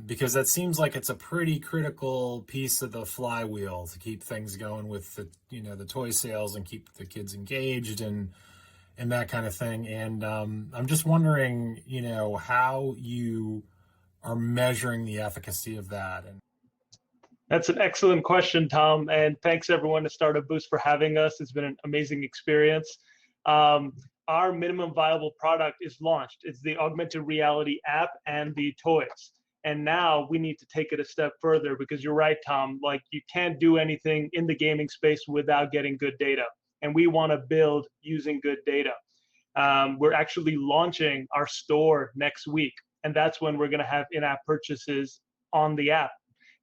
because that seems like it's a pretty critical piece of the flywheel to keep things going with the, the toy sales and keep the kids engaged and that kind of thing. And I'm just wondering, how you are measuring the efficacy of that. And That's an excellent question, Tom. And thanks everyone to Startup Boost for having us. It's been an amazing experience. Our minimum viable product is launched. It's the augmented reality app and the toys. And now we need to take it a step further, because you're right, Tom, like you can't do anything in the gaming space without getting good data. And we want to build using good data. We're actually launching our store next week. And that's when we're going to have in-app purchases on the app,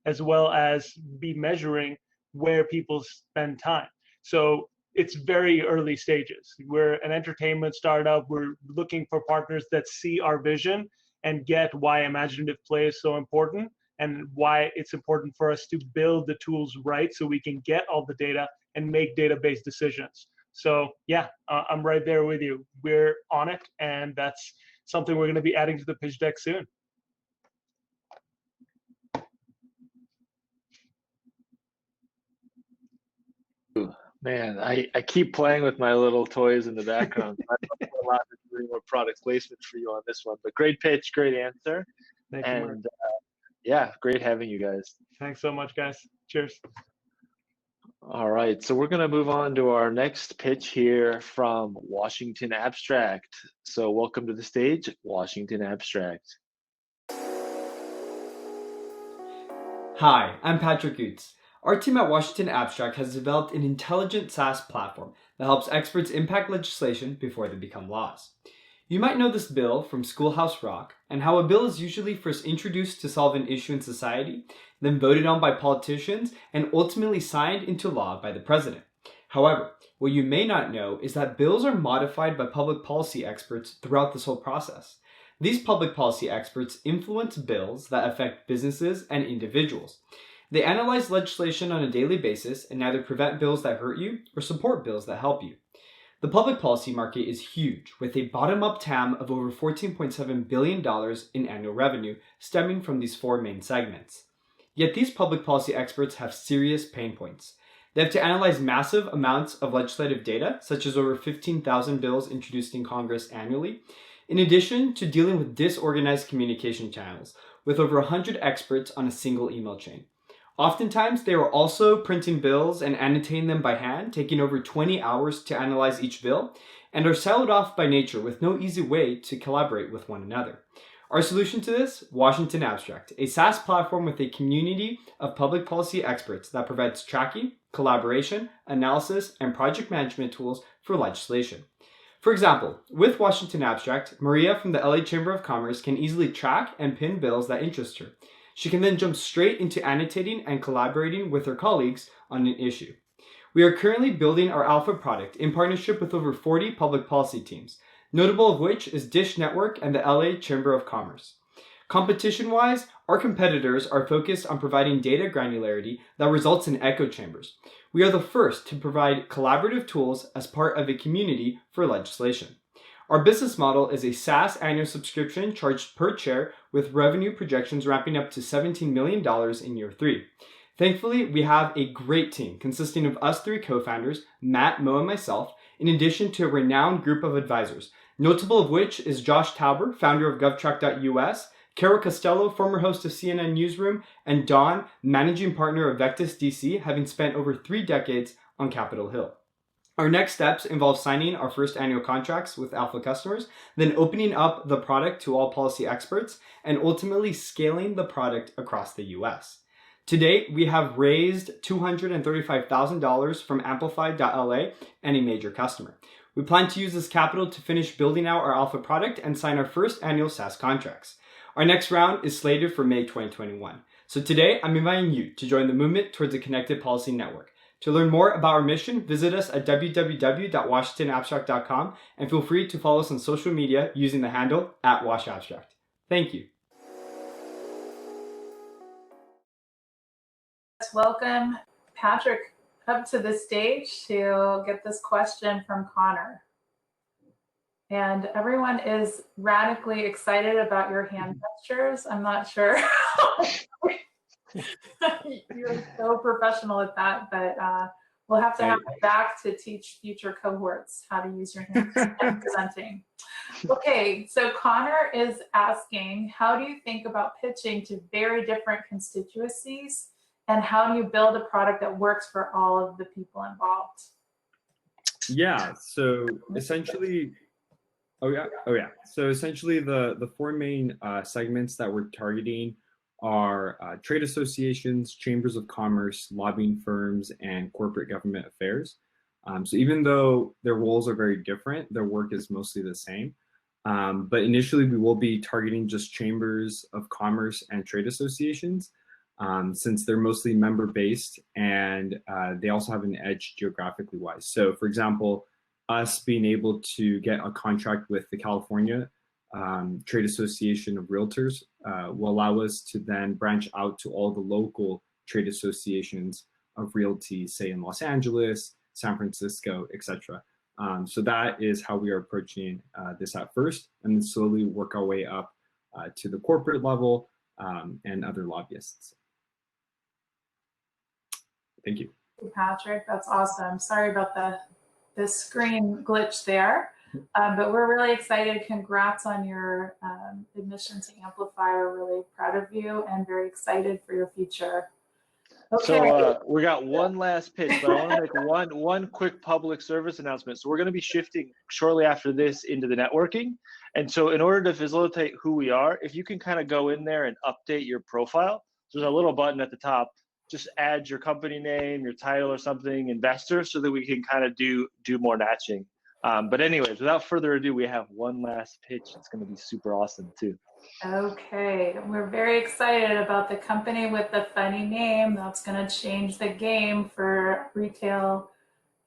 as well as be measuring where people spend time. So it's very early stages. We're an entertainment startup. We're looking for partners that see our vision and get why imaginative play is so important and why it's important for us to build the tools right so we can get all the data and make data-based decisions. So yeah, I'm right there with you. We're on it, and that's something we're going to be adding to the pitch deck soon. Man, I keep playing with my little toys in the background. I'm not allowed to do any more product placement for you on this one, but great pitch, great answer. Thank you, Mark. And yeah, great having you guys. Thanks so much, guys. Cheers. All right, so we're going to move on to our next pitch here from Washington Abstract. So welcome to the stage, Washington Abstract. Hi, I'm Patrick Goots. Our team at Washington Abstract has developed an intelligent SaaS platform that helps experts impact legislation before they become laws. You might know this bill from Schoolhouse Rock and how a bill is usually first introduced to solve an issue in society, then voted on by politicians, and ultimately signed into law by the president. However, what you may not know is that bills are modified by public policy experts throughout this whole process. These public policy experts influence bills that affect businesses and individuals. They analyze legislation on a daily basis and either prevent bills that hurt you or support bills that help you. The public policy market is huge, with a bottom-up TAM of over $14.7 billion in annual revenue stemming from these four main segments. Yet these public policy experts have serious pain points. They have to analyze massive amounts of legislative data, such as over 15,000 bills introduced in Congress annually, in addition to dealing with disorganized communication channels, with over 100 experts on a single email chain. Oftentimes, they are also printing bills and annotating them by hand, taking over 20 hours to analyze each bill, and are siloed off by nature with no easy way to collaborate with one another. Our solution to this? Washington Abstract, a SaaS platform with a community of public policy experts that provides tracking, collaboration, analysis, and project management tools for legislation. For example, with Washington Abstract, Maria from the LA Chamber of Commerce can easily track and pin bills that interest her. She can then jump straight into annotating and collaborating with her colleagues on an issue. We are currently building our alpha product in partnership with over 40 public policy teams, notable of which is Dish Network and the LA Chamber of Commerce. Competition-wise, our competitors are focused on providing data granularity that results in echo chambers. We are the first to provide collaborative tools as part of a community for legislation. Our business model is a SaaS annual subscription charged per chair, with revenue projections ramping up to $17 million in year 3. Thankfully, we have a great team consisting of us 3 co-founders, Matt, Mo, and myself, in addition to a renowned group of advisors, notable of which is Josh Tauber, founder of GovTrack.us, Carol Costello, former host of CNN Newsroom, and Don, managing partner of Vectus DC, having spent over 3 decades on Capitol Hill. Our next steps involve signing our first annual contracts with alpha customers, then opening up the product to all policy experts, and ultimately scaling the product across the US. To date, we have raised $235,000 from Amplify.la and a major customer. We plan to use this capital to finish building out our alpha product and sign our first annual SaaS contracts. Our next round is slated for May 2021. So today, I'm inviting you to join the movement towards a connected policy network. To learn more about our mission, visit us at www.washingtonabstract.com and feel free to follow us on social media using the handle @WashAbstract. Thank you. Let's welcome Patrick up to the stage to get this question from Connor. And everyone is radically excited about your hand gestures. I'm not sure. You're so professional at that, but we'll have to have you back to teach future cohorts how to use your hands and presenting. Okay, so Connor is asking, how do you think about pitching to very different constituencies, and how do you build a product that works for all of the people involved? Yeah, so essentially, So essentially, the four main segments that we're targeting are trade associations, chambers of commerce, lobbying firms, and corporate government affairs. So even though their roles are very different, their work is mostly the same. But initially, we will be targeting just chambers of commerce and trade associations, since they're mostly member-based and they also have an edge geographically wise. So for example, us being able to get a contract with the California Trade Association of Realtors will allow us to then branch out to all the local trade associations of realty, say in Los Angeles, San Francisco, etc. So that is how we are approaching this at first, and then slowly work our way up to the corporate level and other lobbyists. Thank you. Patrick, that's awesome. Sorry about the screen glitch there, but we're really excited. Congrats on your admission to Amplify. We're really proud of you and very excited for your future. Okay. So we got one last pitch, but I want to make one quick public service announcement. So we're going to be shifting shortly after this into the networking. And so in order to facilitate who we are, if you can kind of go in there and update your profile, so there's a little button at the top, just add your company name, your title or something, investor, so that we can kind of do more matching. But anyways, without further ado, we have one last pitch. It's going to be super awesome too. Okay, we're very excited about the company with the funny name that's going to change the game for retail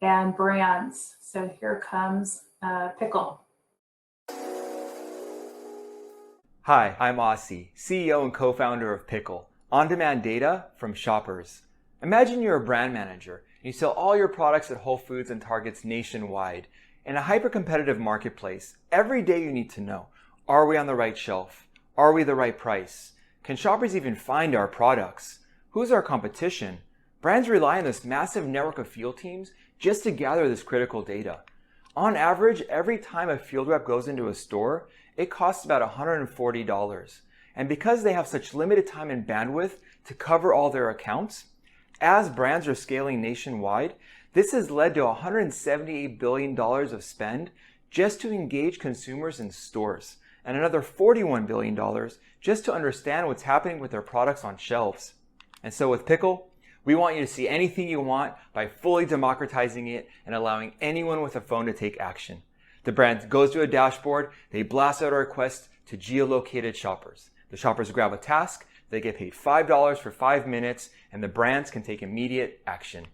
and brands. So here comes Pickle. Hi, I'm Aussie, CEO and co-founder of Pickle, on-demand data from shoppers. Imagine you're a brand manager and you sell all your products at Whole Foods and Targets nationwide. In a hyper-competitive marketplace, every day you need to know, are we on the right shelf? Are we the right price? Can shoppers even find our products? Who's our competition? Brands rely on this massive network of field teams just to gather this critical data. On average, every time a field rep goes into a store, it costs about $140. And because they have such limited time and bandwidth to cover all their accounts, as brands are scaling nationwide, this has led to $178 billion of spend just to engage consumers in stores, and another $41 billion just to understand what's happening with their products on shelves. And so with Pickle, we want you to see anything you want by fully democratizing it and allowing anyone with a phone to take action. The brand goes to a dashboard, they blast out a request to geolocated shoppers. The shoppers grab a task, they get paid $5 for 5 minutes, and the brands can take immediate action.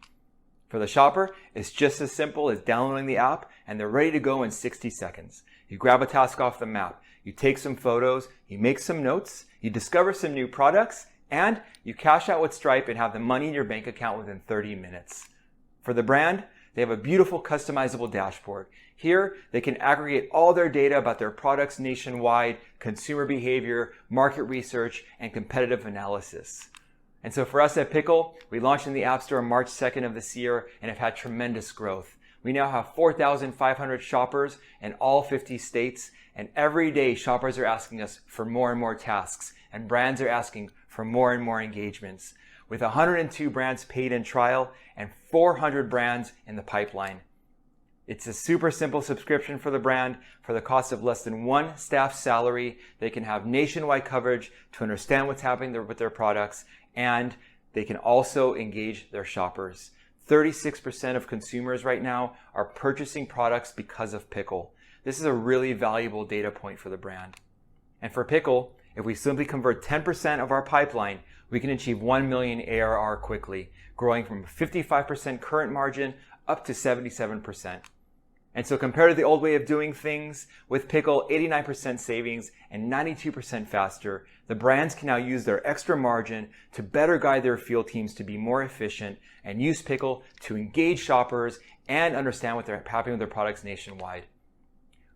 For the shopper, it's just as simple as downloading the app and they're ready to go in 60 seconds. You grab a task off the map, you take some photos, you make some notes, you discover some new products, and you cash out with Stripe and have the money in your bank account within 30 minutes. For the brand, they have a beautiful customizable dashboard. Here, they can aggregate all their data about their products nationwide, consumer behavior, market research, and competitive analysis. And so for us at Pickle, we launched in the App Store March 2nd of this year and have had tremendous growth. We now have 4,500 shoppers in all 50 states, and every day shoppers are asking us for more and more tasks, and brands are asking for more and more engagements, with 102 brands paid in trial and 400 brands in the pipeline. It's a super simple subscription for the brand. For the cost of less than one staff salary, they can have nationwide coverage to understand what's happening with their products, and they can also engage their shoppers. 36% of consumers right now are purchasing products because of Pickle. This is a really valuable data point for the brand. And for Pickle, if we simply convert 10% of our pipeline, we can achieve 1 million ARR quickly, growing from 55% current margin up to 77%. And so compared to the old way of doing things, with Pickle, 89% savings and 92% faster, the brands can now use their extra margin to better guide their field teams to be more efficient and use Pickle to engage shoppers and understand what they're happening with their products nationwide.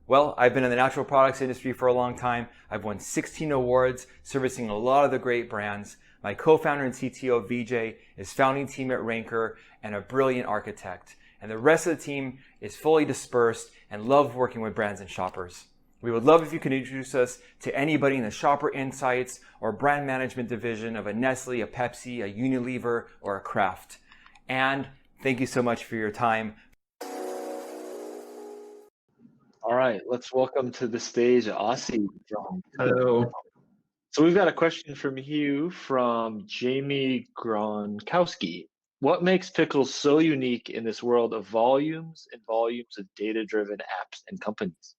Well, I've been in the natural products industry for a long time. I've won 16 awards, servicing a lot of the great brands. My co-founder and CTO, VJ, is founding team at Ranker and a brilliant architect. And the rest of the team is fully dispersed and love working with brands and shoppers. We would love if you could introduce us to anybody in the shopper insights or brand management division of a Nestle, a Pepsi, a Unilever, or a Kraft. And thank you so much for your time. All right, let's welcome to the stage Aussie. Hello. So we've got a question from you from Jamie Gronkowski. What makes Pickle so unique in this world of volumes and volumes of data-driven apps and companies?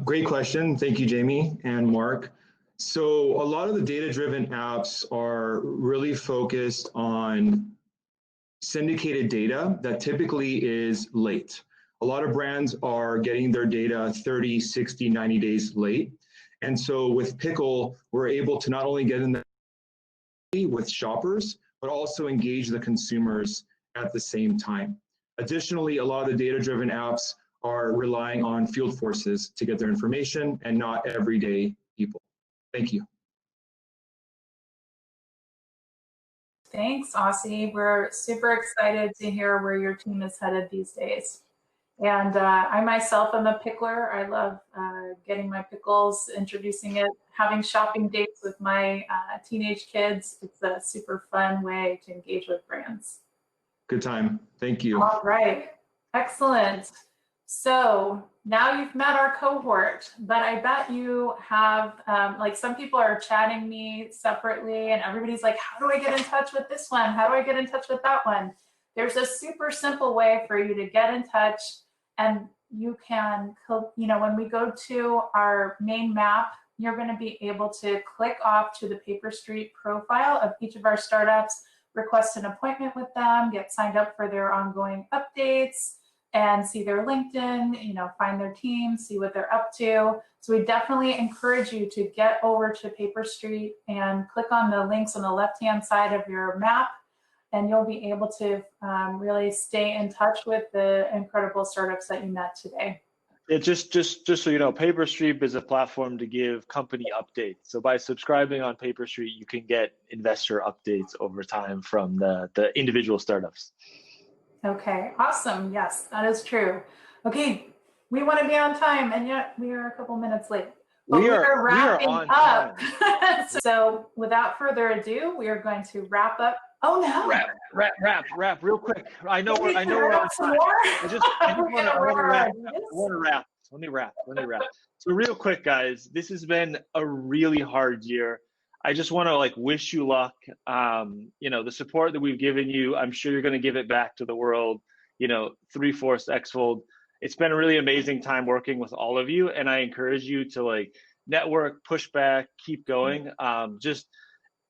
Great question. Thank you, Jamie and Mark. So a lot of the data-driven apps are really focused on syndicated data that typically is late. A lot of brands are getting their data 30, 60, 90 days late. And so with Pickle, we're able to not only get in the with shoppers, but also engage the consumers at the same time. Additionally, a lot of the data-driven apps are relying on field forces to get their information and not everyday people. Thank you. Thanks, Aussie. We're super excited to hear where your team is headed these days. And I myself am a pickler. I love getting my pickles, introducing it, having shopping dates with my teenage kids. It's a super fun way to engage with brands. Good time. Thank you. All right. Excellent. So now you've met our cohort, but I bet you have, like some people are chatting me separately and everybody's like, how do I get in touch with this one? How do I get in touch with that one? There's a super simple way for you to get in touch, and you can, when we go to our main map, you're going to be able to click off to the Paper Street profile of each of our startups, request an appointment with them, get signed up for their ongoing updates, and see their LinkedIn, find their team, see what they're up to. So we definitely encourage you to get over to Paper Street and click on the links on the left-hand side of your map, and you'll be able to really stay in touch with the incredible startups that you met today. It just so you know, Paper Street is a platform to give company updates. So by subscribing on Paper Street, you can get investor updates over time from the individual startups. Okay, awesome. Yes, that is true. Okay, we want to be on time, and yet we are a couple minutes late. But we are wrapping up. So without further ado, we are going to wrap up. Oh no! Wrap real quick. I know we're on time. I just want to wrap. Let me wrap. So real quick, guys, this has been a really hard year. I just want to wish you luck. The support that we've given you, I'm sure you're going to give it back to the world, 3/4 X-fold. It's been a really amazing time working with all of you. And I encourage you to network, push back, keep going.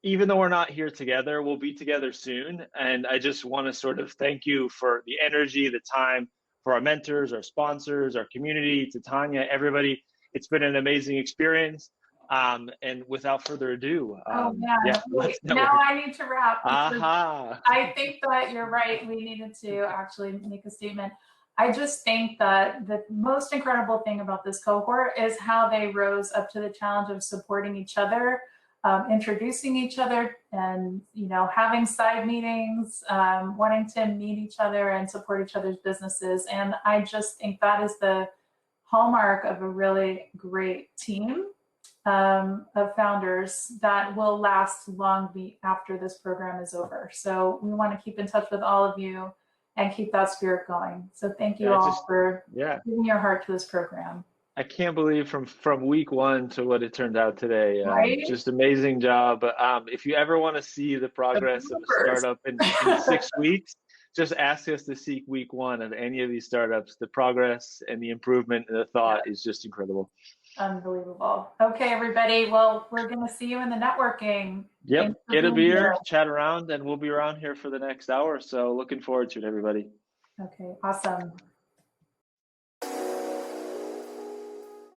Even though we're not here together, we'll be together soon. And I just want to sort of thank you for the energy, the time, for our mentors, our sponsors, our community, to Tanya, everybody. It's been an amazing experience. And without further ado, now I need to wrap. I think that you're right. We needed to actually make a statement. I just think that the most incredible thing about this cohort is how they rose up to the challenge of supporting each other, introducing each other, and having side meetings, wanting to meet each other and support each other's businesses. And I just think that is the hallmark of a really great team of founders that will last long after this program is over. So we want to keep in touch with all of you and keep that spirit going. So thank you all for giving your heart to this program. I can't believe from week one to what it turned out today. Right? Just amazing job. If you ever want to see the progress of a startup in 6 weeks, just ask us to seek week one of any of these startups. The progress and the improvement and the thought is just incredible. Unbelievable. Okay, everybody. Well, we're going to see you in the networking. Yep. Get a beer, chat around, and we'll be around here for the next hour. So looking forward to it, everybody. Okay, awesome.